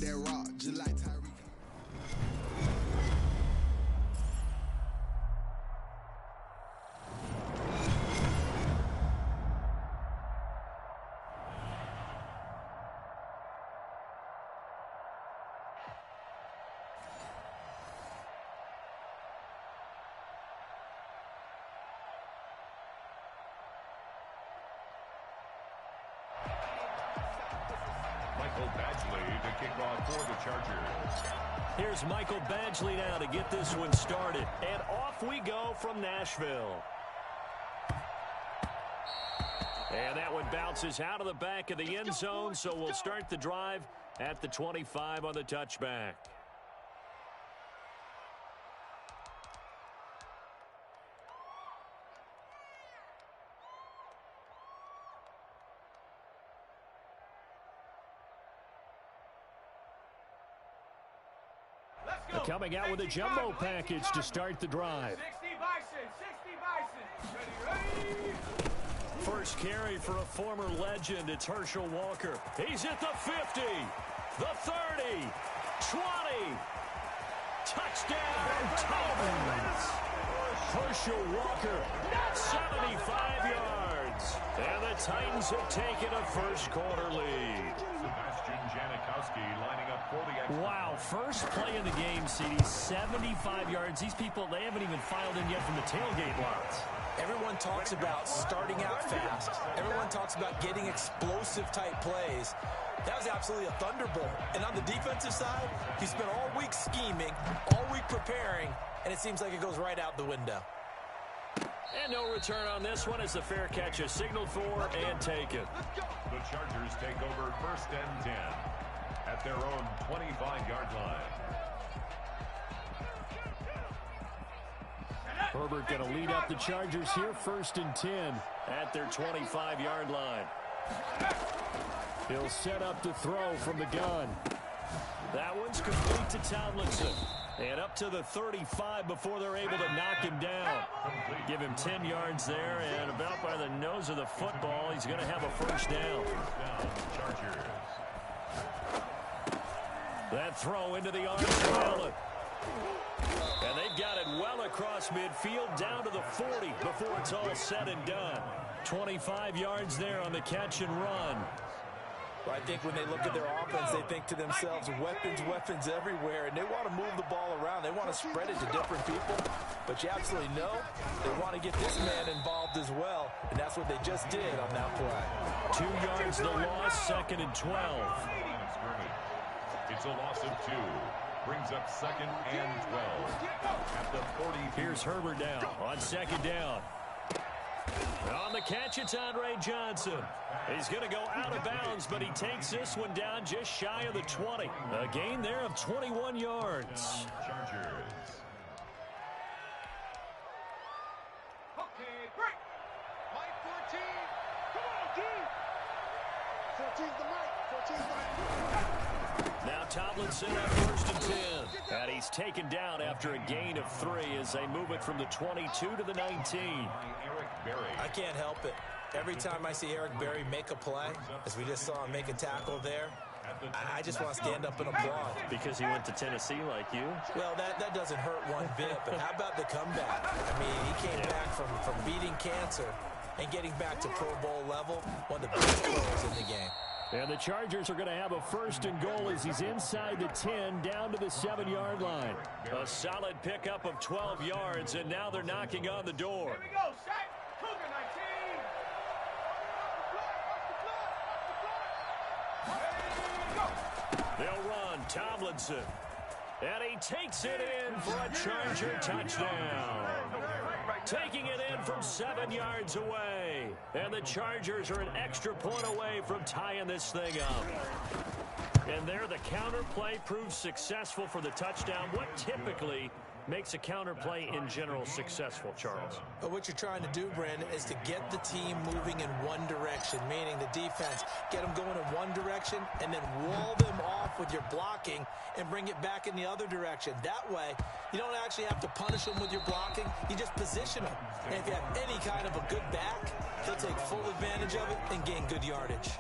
that rock, just like Tyreek. Badgley to kick off for the Chargers. Here's Michael Badgley now to get this one started. And off we go from Nashville. And that one bounces out of the back of the end zone, so we'll start the drive at the 25 on the touchback. Coming out with a jumbo package to start the drive. 60 Bison. Ready. First carry for a former legend. It's Herschel Walker. He's at the 50, the 30, 20. Touchdown, Titans. Herschel Walker, 75 yards. And the Titans have taken a first quarter lead. Lining up for the wow, first play of the game, CD, 75 yards. These people, they haven't even filed in yet from the tailgate lots. Everyone talks about starting out fast. Everyone talks about getting explosive-type plays. That was absolutely a thunderbolt. And on the defensive side, he spent all week scheming, all week preparing, and it seems like it goes right out the window. And no return on this one as the fair catch is signaled for and taken. The Chargers take over 1st and 10 at their own 25-yard line. Herbert going to lead up the Chargers here, 1st and 10 at their 25-yard line. He'll set up to throw from the gun. That one's complete to Tomlinson. And up to the 35 before they're able to knock him down. Give him 10 yards there, and about by the nose of the football, he's going to have a first down. Chargers. That throw into the arms of Allen. And they've got it well across midfield down to the 40 before it's all said and done. 25 yards there on the catch and run. Well, I think when they look at their offense, they think to themselves, weapons everywhere, and they want to move the ball around. They want to spread it to different people, but you absolutely know they want to get this man involved as well, and that's what they just did on that play. 2 yards the loss, 2nd and 12. It's a loss of 2. Brings up 2nd and 12 at the 40. Here's Herbert down on 2nd down. On the catch, it's Andre Johnson. He's going to go out of bounds, but he takes this one down just shy of the 20. A gain there of 21 yards. Chargers. Okay, break. Mike 14. Come on, D. 14's the mic. 14's the mic. Now Tomlinson at 1st and 10. And he's taken down after a gain of 3 as they move it from the 22 to the 19. I can't help it. Every time I see Eric Berry make a play, as we just saw him make a tackle there, I just want to stand up and applaud. Because he went to Tennessee like you? Well, that doesn't hurt one bit, but how about the comeback? I mean, he came back from beating cancer and getting back to Pro Bowl level, one of the best players in the game. And the Chargers are going to have a 1st and goal as he's inside the 10 down to the 7-yard line. A solid pickup of 12 yards, and now they're knocking on the door. Here we go, Shaq. Cougar 19. They'll run Tomlinson. And he takes it in for a Charger touchdown. Taking it in from 7 yards away. And the Chargers are an extra point away from tying this thing up. And there the counter play proves successful for the touchdown. What typically makes a counter play in general successful, Charles? But what you're trying to do, Brandon, is to get the team moving in one direction, meaning the defense, get them going in one direction and then wall them off with your blocking and bring it back in the other direction. That way, you don't actually have to punish them with your blocking. You just position them. And if you have any kind of a good back, he'll take full advantage of it and gain good yardage.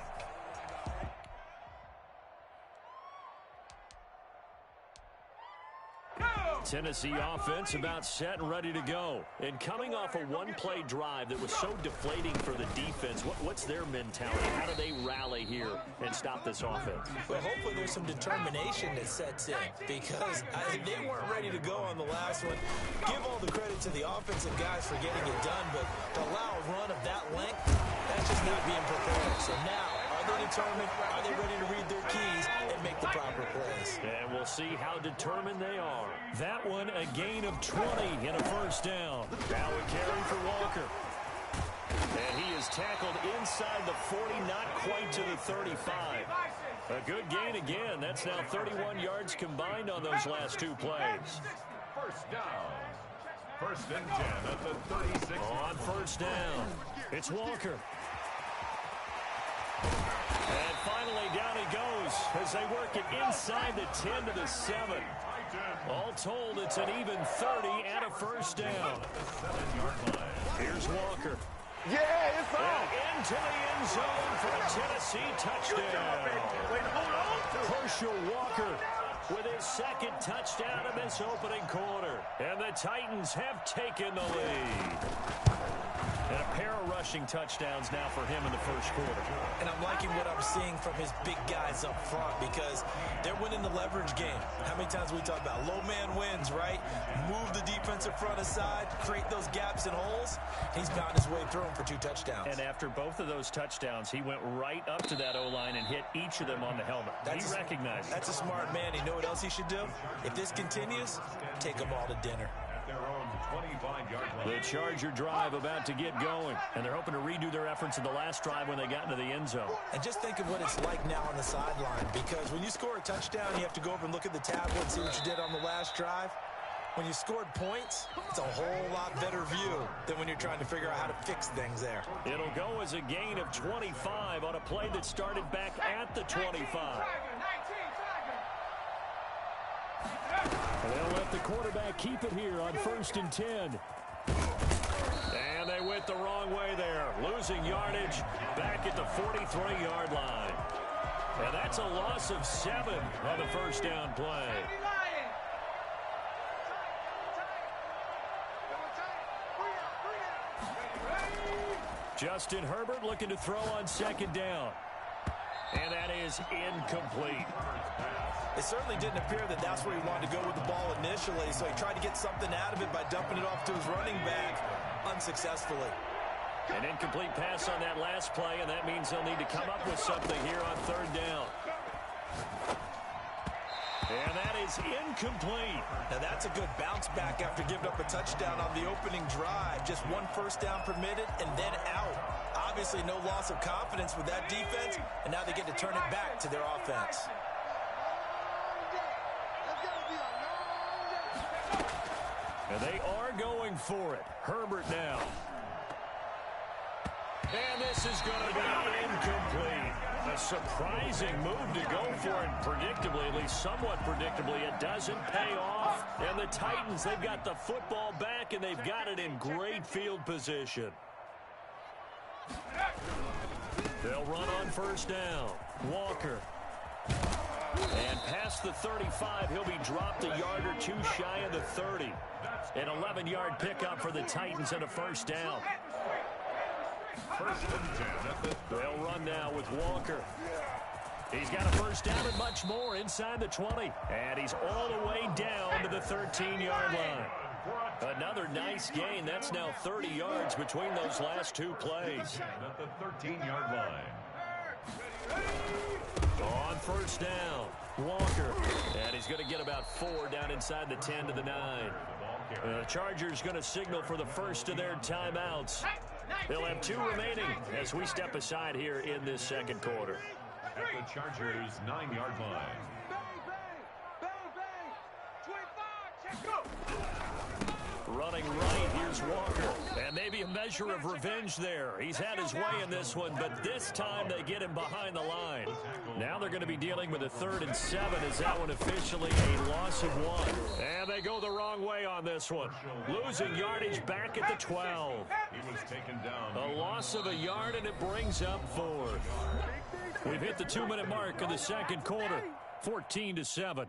Tennessee offense about set and ready to go. And coming off a one-play drive that was so deflating for the defense, what's their mentality? How do they rally here and stop this offense? Well, hopefully there's some determination that sets in because they weren't ready to go on the last one. Give all the credit to the offensive guys for getting it done, but to allow a run of that length, that's just not being prepared. So now, are they determined? Are they ready to read their keys and make the proper plays? And we'll see how determined they are. That one, a gain of 20 and a first down. Now a carry for Walker. And he is tackled inside the 40, not quite to the 35. A good gain again. That's now 31 yards combined on those last two plays. First down. First and 10 at the 36. On first down, it's Walker. And finally down he goes as they work it inside the 10 to the 7. All told, it's an even 30 and a first down. Here's Walker. Yeah, it's on. And into the end zone for a Tennessee touchdown. Herschel Walker with his second touchdown in this opening quarter. And the Titans have taken the lead. And a pair of rushing touchdowns now for him in the first quarter. And I'm liking what I'm seeing from his big guys up front because they're winning the leverage game. How many times we talk about low man wins, right? Move the defensive front aside, create those gaps and holes. He's found his way through them for 2 touchdowns. And after both of those touchdowns, he went right up to that O-line and hit each of them on the helmet. He recognized it. That's a smart man. You know what else he should do? If this continues, take them all to dinner. Their own 25-yard line. The Charger drive about to get going, and they're hoping to redo their efforts in the last drive when they got into the end zone. And just think of what it's like now on the sideline, because when you score a touchdown, you have to go over and look at the tablet and see what you did on the last drive. When you scored points, it's a whole lot better view than when you're trying to figure out how to fix things there. It'll go as a gain of 25 on a play that started back at the 25. And they'll let the quarterback keep it here on first and 10. And they went the wrong way there, losing yardage back at the 43-yard line. And that's a loss of 7 on the first down play. Justin Herbert looking to throw on second down. And that is incomplete. It certainly didn't appear that that's where he wanted to go with the ball initially, so he tried to get something out of it by dumping it off to his running back unsuccessfully. An incomplete pass on that last play, and that means they'll need to come up with something here on third down. And that is incomplete. Now that's a good bounce back after giving up a touchdown on the opening drive. Just 1 first down permitted and then out. Obviously no loss of confidence with that defense, and now they get to turn it back to their offense. And they are going for it. Herbert now. And this is going to be incomplete. A surprising move to go for it predictably, at least somewhat predictably. It doesn't pay off. And the Titans, they've got the football back, and they've got it in great field position. They'll run on first down. Walker. And past the 35, he'll be dropped a yard or two shy of the 30. An 11-yard pickup for the Titans and a first down. First and 10. They'll run now with Walker. He's got a first down and much more inside the 20. And he's all the way down to the 13-yard line. Another nice gain. That's now 30 yards between those last two plays. At the 13-yard line. On first down, Walker. And he's going to get about 4 down inside the 10 to the 9. The Chargers going to signal for the first of their timeouts. They'll have 2 remaining as we step aside here in this second quarter. At the Chargers' 9-yard line. Running right, here's Walker. And maybe a measure of revenge there. He's had his way in this one, but this time they get him behind the line. Now they're going to be dealing with a 3rd and 7 as that one officially a loss of 1. And they go the wrong way on this one. Losing yardage back at the 12. He was taken down. A loss of a yard, and it brings up 4th. We've hit the 2-minute mark of the second quarter. 14-7.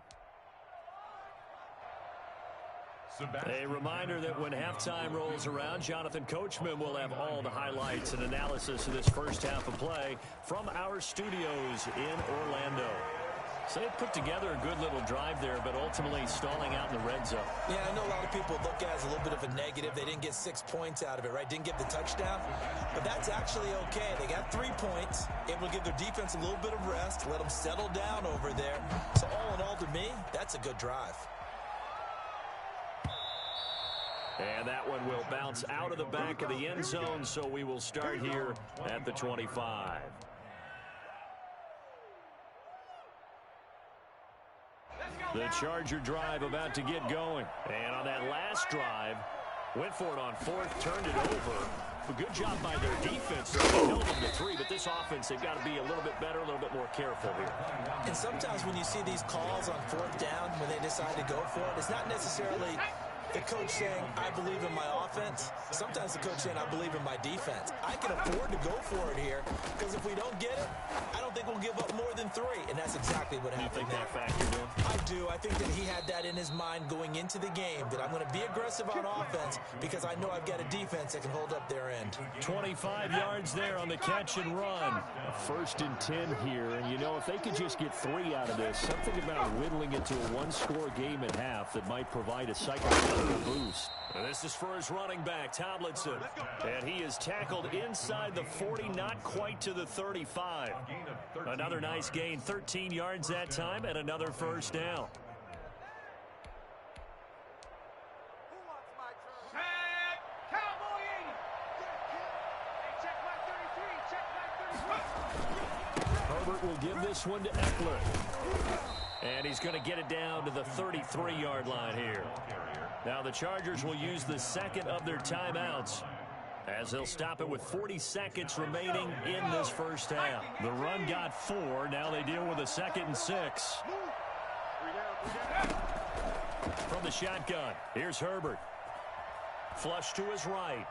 A reminder that when halftime rolls around, Jonathan Coachman will have all the highlights and analysis of this first half of play from our studios in Orlando. So they put together a good little drive there, but ultimately stalling out in the red zone. Yeah, I know a lot of people look at it as a little bit of a negative. They didn't get 6 points out of it, right? Didn't get the touchdown. But that's actually okay. They got 3 points, able to give their defense a little bit of rest, let them settle down over there. So all in all, to me, that's a good drive. And that one will bounce out of the back of the end zone, so we will start here at the 25. The Charger drive about to get going. And on that last drive, went for it on fourth, turned it over. A good job by their defense. They held them to 3, but this offense, they've got to be a little bit better, a little bit more careful here. And sometimes when you see these calls on fourth down, when they decide to go for it, it's not necessarily the coach saying, I believe in my offense. Sometimes the coach saying, I believe in my defense. I can afford to go for it here, because if we don't get it, I don't think we'll give up more than 3. And that's exactly what happened there. You think that factored in? I do. I think that he had that in his mind going into the game, that I'm going to be aggressive on offense because I know I've got a defense that can hold up their end. 25 yards there on the catch and run. A 1st and 10 here. And, you know, if they could just get 3 out of this, something about whittling it to a one-score game at half that might provide a psychological boost. And this is for his running back, Tomlinson. And he is tackled inside the 40, not quite to the 35. Another nice gain, 13 yards that time, and another first down. Herbert will give this one to Eckler. And he's going to get it down to the 33-yard line here. Now the Chargers will use the second of their timeouts as they'll stop it with 40 seconds remaining in this first half. The run got 4. Now they deal with a 2nd and 6. From the shotgun, here's Herbert. Flush to his right.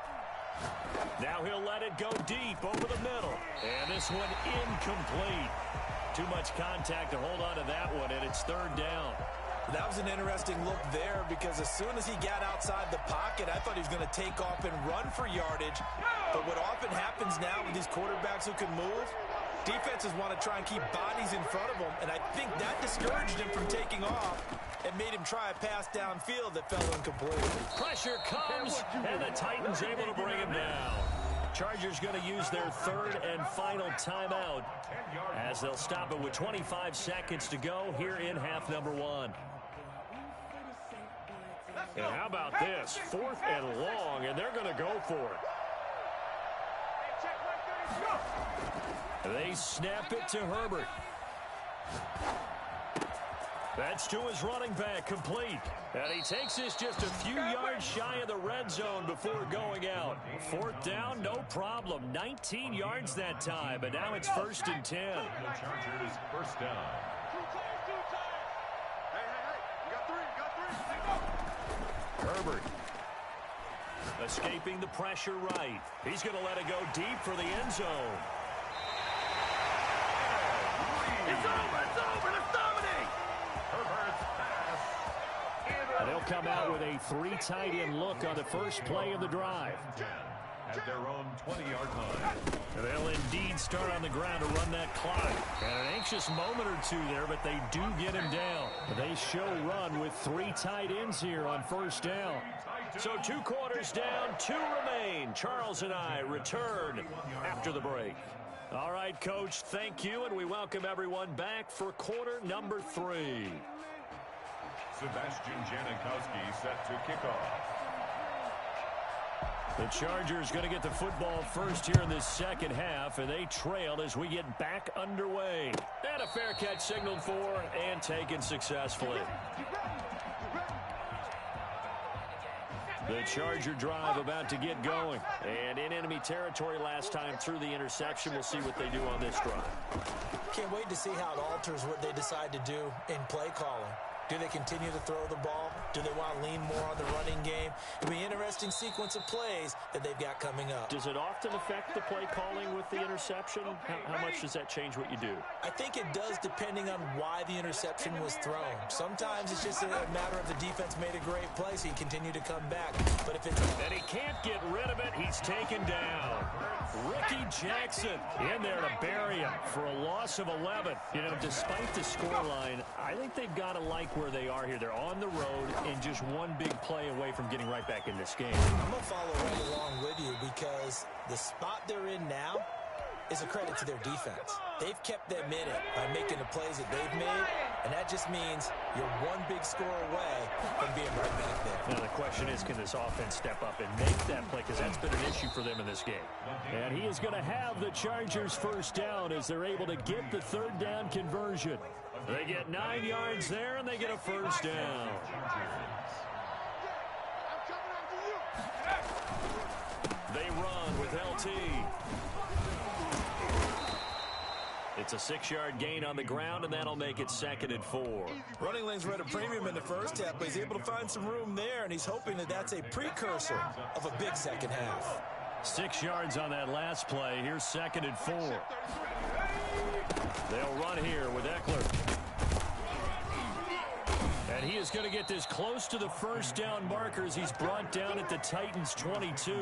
Now he'll let it go deep over the middle. And this one incomplete. Too much contact to hold on to that one, and it's 3rd down. That was an interesting look there, because as soon as he got outside the pocket, I thought he was going to take off and run for yardage. But what often happens now with these quarterbacks who can move, defenses want to try and keep bodies in front of them, and I think that discouraged him from taking off and made him try a pass downfield that fell incomplete. Pressure comes, and the Titans able to bring him down. Chargers going to use their 3rd and final timeout as they'll stop it with 25 seconds to go here in half number 1. And how about this? 4th and long, and they're going to go for it. They snap it to Herbert. That's to his running back, complete. And he takes this just a few yards shy of the red zone before going out. 4th down, no problem. 19 yards that time, and now it's 1st and 10. The Chargers, 1st down. Herbert escaping the pressure right. He's going to let it go deep for the end zone. It's over, let's dominate! Herbert's pass. And they'll come out with a 3 tight end look on the first play of the drive. 10 at their own 20-yard line. And they'll indeed start on the ground to run that clock. And an anxious moment or 2 there, but they do get him down. They show run with 3 tight ends here on 1st down. So 2 quarters down, 2 remain. Charles and I return after the break. All right, Coach, thank you, and we welcome everyone back for quarter number 3. Sebastian Janikowski set to kick off. The Chargers going to get the football first here in this second half, and they trail as we get back underway. And a fair catch signaled for and taken successfully. The Charger drive about to get going. And in enemy territory last time through the interception. We'll see what they do on this drive. Can't wait to see how it alters what they decide to do in play calling. Do they continue to throw the ball? Do they want to lean more on the running game? It'll be an interesting sequence of plays that they've got coming up. Does it often affect the play calling with the interception? How much does that change what you do? I think it does, depending on why the interception was thrown. Sometimes it's just a matter of the defense made a great play, so you continue to come back. But if it's... And he can't get rid of it. He's taken down. Ricky Jackson in there to bury him for a loss of 11. You know, despite the scoreline, I think they've got to like where they are here. They're on the road and just one big play away from getting right back in this game. I'm going to follow right along with you because the spot they're in now is a credit to their defense. They've kept them in it by making the plays that they've made, and that just means you're one big score away from being right back there. Now the question is, can this offense step up and make that play? Because that's been an issue for them in this game. And he is going to have the Chargers first down as they're able to get the third down conversion. They get 9 yards there, and they get a first down. They run with LT. It's a 6-yard gain on the ground, and that'll make it 2nd and 4. Running lanes were at a premium in the first half, but he's able to find some room there, and he's hoping that that's a precursor of a big second half. 6 yards on that last play. Here's 2nd and 4. They'll run here with Eckler. And he is going to get this close to the first down markers. He's brought down at the Titans' 22.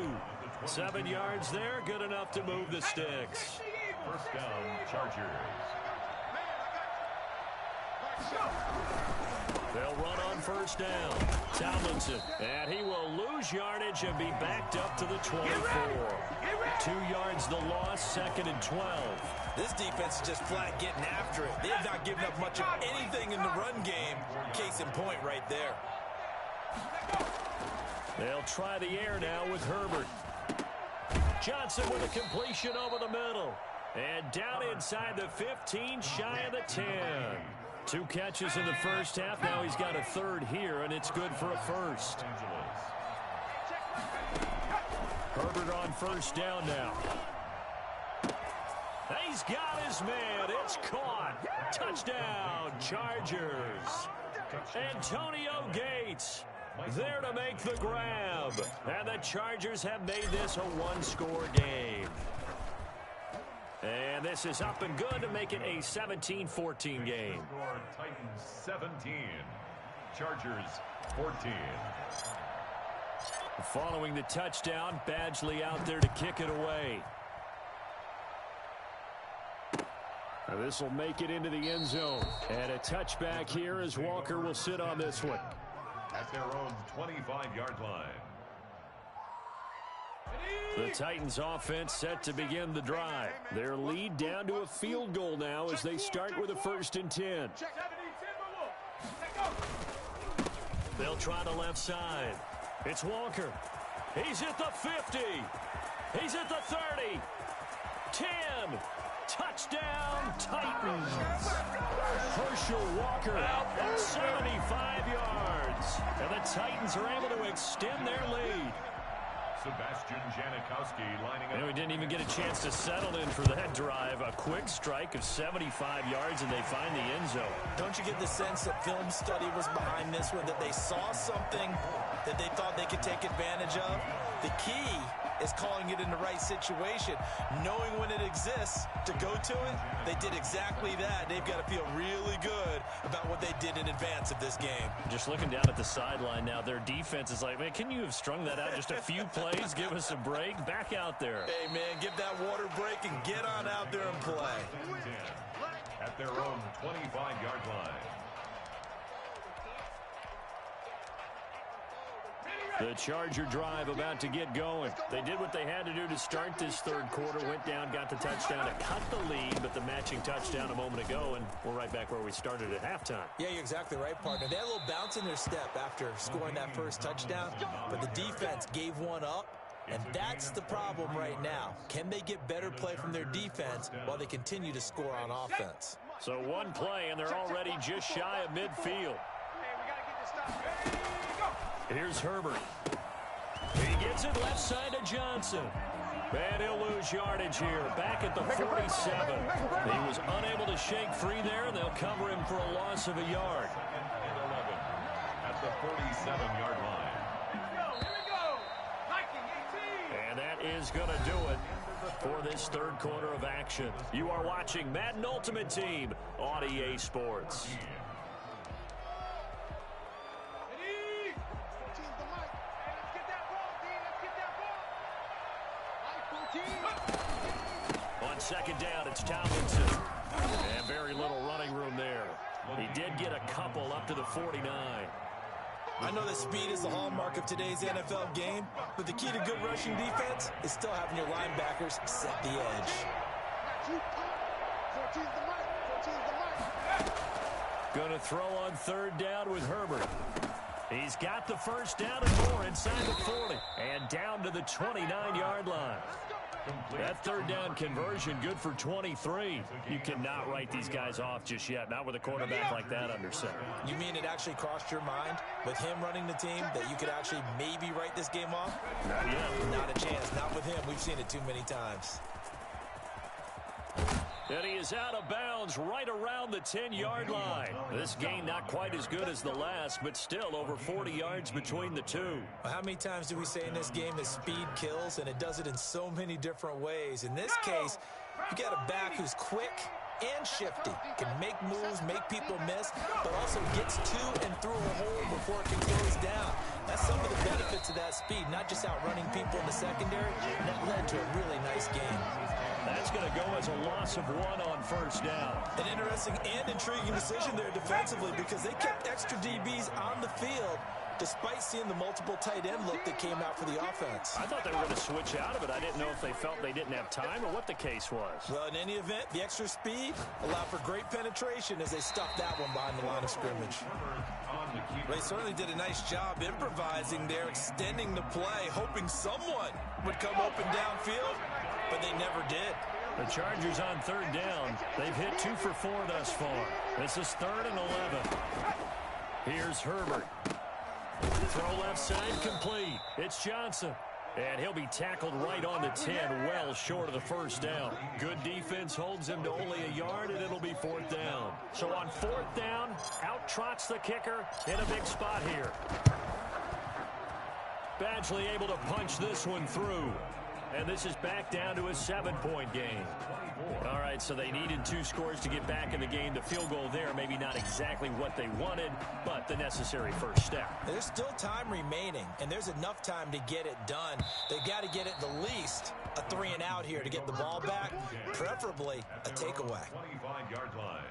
7 yards there, good enough to move the sticks. First down, Chargers. They'll run on first down. Tomlinson, and he will lose yardage and be backed up to the 24. 2 yards the loss, 2nd and 12. This defense is just flat getting after it. They have not given up much of anything in the run game. Case in point right there. They'll try the air now with Herbert. Johnson with a completion over the middle. And down inside the 15, shy of the 10. 2 catches in the first half. Now he's got a third here, and it's good for a first. Herbert on first down now. He's got his man. It's caught. Touchdown, Chargers. Antonio Gates there to make the grab. And the Chargers have made this a one-score game. And this is up and good to make it a 17-14 game. Titans 17, Chargers 14. Following the touchdown, Badgley out there to kick it away. This will make it into the end zone. And a touchback here as Walker will sit on this one. At their own 25-yard line. The Titans offense set to begin the drive. Their lead down to a field goal now as they start with a 1st and 10. They'll try the left side. It's Walker. He's at the 50. He's at the 30. 10. Touchdown, Titans. Herschel Walker, 75 yards. And the Titans are able to extend their lead. Sebastian Janikowski lining up. And we didn't even get a chance to settle in for that drive. A quick strike of 75 yards, and they find the end zone. Don't you get the sense that film study was behind this one, that they saw something that they thought they could take advantage of? The key is calling it in the right situation, knowing when it exists to go to it. They did exactly that. They've got to feel really good about what they did in advance of this game. Just looking down at the sideline now, their defense is like, man, can you have strung that out just a few plays? Give us a break. Back out there. Hey, man, give that water break and get on out there and play. At their own 25-yard line. The Charger drive about to get going. They did what they had to do to start this third quarter. Went down, got the touchdown to cut the lead, but the matching touchdown a moment ago, and we're right back where we started at halftime. Yeah, you're exactly right, partner. They had a little bounce in their step after scoring that first touchdown, but the defense gave one up, and that's the problem right now. Can they get better play from their defense while they continue to score on offense? So one play, and they're already just shy of midfield. Here's Herbert. He gets it left side to Johnson. And he'll lose yardage here. Back at the 47. He was unable to shake free there, and they'll cover him for a loss of a yard. at the 47-yard line. And that is going to do it for this third quarter of action. You are watching Madden Ultimate Team on EA Sports. On second down, it's Tomlinson. And very little running room there. He did get a couple up to the 49. I know that speed is the hallmark of today's NFL game, but the key to good rushing defense is still having your linebackers set the edge. Going to throw on third down with Herbert. He's got the first down and more inside the 40 and down to the 29-yard line. That third down conversion good for 23. You cannot write these guys off just yet, not with a quarterback like that under center. You mean it actually crossed your mind with him running the team that you could actually maybe write this game off? Not yet. Not a chance. Not with him. We've seen it too many times. And he is out of bounds right around the 10-yard line. This game not quite as good as the last, but still over 40 yards between the two. Well, how many times do we say in this game that speed kills, and it does it in so many different ways? In this case, you got a back who's quick and shifty, can make moves, make people miss, but also gets to and through a hole before it can close down. That's some of the benefits of that speed, not just outrunning people in the secondary, and that led to a really nice game. That's going to go as a loss of 1 on first down. An interesting and intriguing decision there defensively because they kept extra DBs on the field despite seeing the multiple tight end look that came out for the offense. I thought they were going to switch out of it. I didn't know if they felt they didn't have time or what the case was. Well, in any event, the extra speed allowed for great penetration as they stuffed that one behind the line of scrimmage. They certainly did a nice job improvising there, extending the play, hoping someone would come open downfield, but they never did. The Chargers on third down. They've hit 2 for 4 thus far. This is 3rd and 11. Here's Herbert. Throw left side complete. It's Johnson. And he'll be tackled right on the 10, well short of the first down. Good defense holds him to only a yard, and it'll be 4th down. So on 4th down, out trots the kicker in a big spot here. Badgley able to punch this one through. And this is back down to a 7-point game. All right, so they needed 2 scores to get back in the game. The field goal there, maybe not exactly what they wanted, but the necessary first step. There's still time remaining, and there's enough time to get it done. They've got to get at the least a 3 and out here to get the ball back, preferably a takeaway. 25-yard line.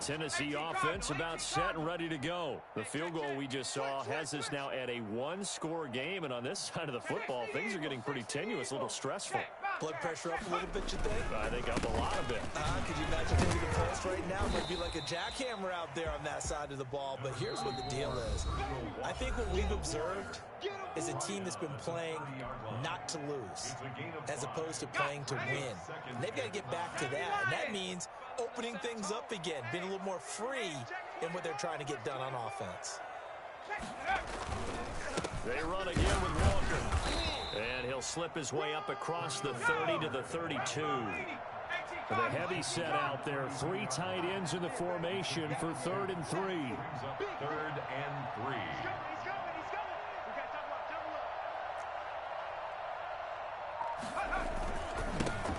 Tennessee offense about set and ready to go. The field goal we just saw has us now at a 1-score game, and on this side of the football, things are getting pretty tenuous, a little stressful. Blood pressure up a little bit, you think? I think up a lot of it. Could you imagine taking the post right now? Might be like a jackhammer out there on that side of the ball, but here's what the deal is. I think what we've observed is a team that's been playing not to lose as opposed to playing to win. And they've got to get back to that, and that means opening things up again, being a little more free in what they're trying to get done on offense. They run again with Walker. And he'll slip his way up across the 30 to the 32. The heavy set out there. 3 tight ends in the formation for 3rd and 3. 3rd and 3.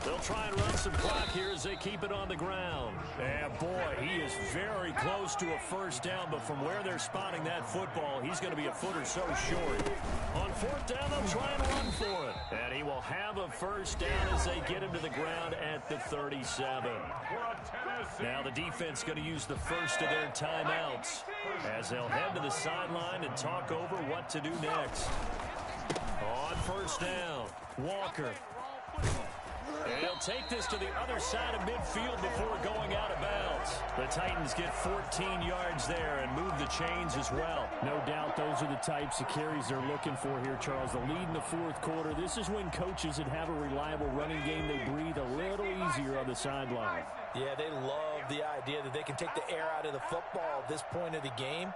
They'll try and run some clock here as they keep it on the ground. And boy, he is very close to a first down, but from where they're spotting that football, he's going to be a foot or so short. On 4th down, they'll try and run for it. And he will have a first down as they get him to the ground at the 37. Now the defense going to use the first of their timeouts as they'll head to the sideline and talk over what to do next. On 1st down, Walker. And he'll take this to the other side of midfield before going out of bounds. The Titans get 14 yards there and move the chains as well. No doubt those are the types of carries they're looking for here, Charles. The lead in the 4th quarter. This is when coaches that have a reliable running game, they breathe a little easier on the sideline. Yeah, they love the idea that they can take the air out of the football at this point of the game.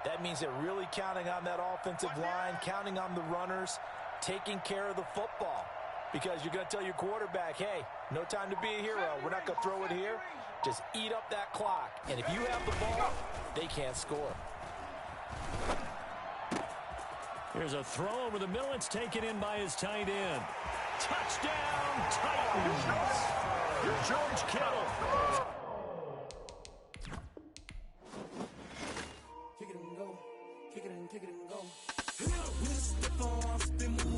That means they're really counting on that offensive line, counting on the runners, taking care of the football. because you're going to tell your quarterback, hey, no time to be a hero. We're not going to throw it here. Just eat up that clock. And if you have the ball, they can't score. Here's a throw over the middle. It's taken in by his tight end. Touchdown, Titans. George Kittle. Kick it and go. Kick it and go. With a stiff arm, spin move.